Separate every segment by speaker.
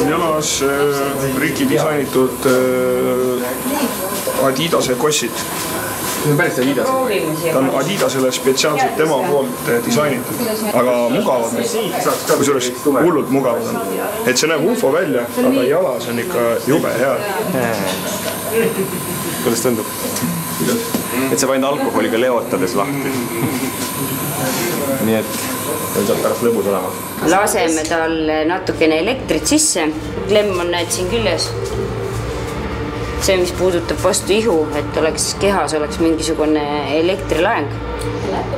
Speaker 1: jalas Riki disainitud Adidase kossid.
Speaker 2: See on päris Adidas.
Speaker 1: Ta on Adidasele spetsiaalselt tema poolt disainitud, aga mugavad need, kusjuures hullult mugavad on. Et see näeb UFO välja, aga jalas on ikka jube hea.
Speaker 2: Kuidas tundub? Et sa panid alkoholiga leotades lahti. Nii et saab pärast lõbus olema.
Speaker 3: Laseme tal natukene elektrit sisse. Klemm on näed siin küljes. See, mis puudutab vastu ihu, et kehas oleks mingisugune elektrilaeng.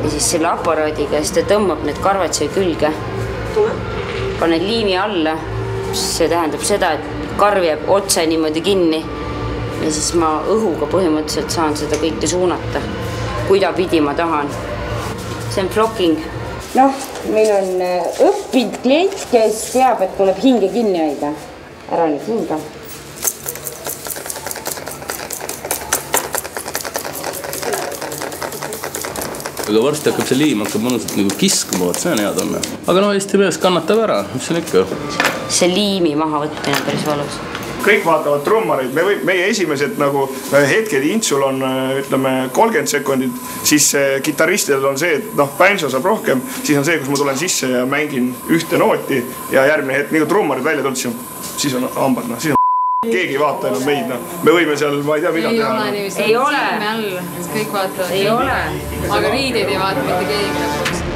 Speaker 3: Ja siis selle aparaadiga ta tõmbab need karvad siia külge. Paned liimi alla. See tähendab seda, et karv jääb otse niimoodi kinni. Ja siis ma õhuga põhimõtteliselt saan seda kõike suunata, kuidapidi ma tahan. See on flocking. Noh, meil on õppinud klient, kes teab, et tuleb hinge kinni hoida. Ära nüüd hinga.
Speaker 4: Aga varsti hakkab see liim mõnusalt nagu kiskuma, see on hea tunne. Aga no Eesti mees kannatab ära, mis on ikka?
Speaker 3: See liimi maha võtmine on päris valus.
Speaker 1: Kõik vaatavad trummareid, meie esimesed hetked intsul on, ütleme, 30 sekundit, siis kitarristidel on see, et bändso saab rohkem, siis on see, kus ma tulen sisse ja mängin ühte nooti ja järgmine hetk, nii kui trummarid välja tulnud, siis on hambad, siis on keegi ei vaata enam meid, me võime seal, ma ei tea, mida teha.
Speaker 5: Ei ole. Kõik vaatavad.
Speaker 3: Ei ole.
Speaker 5: Aga riideid ei vaata mitte keegi.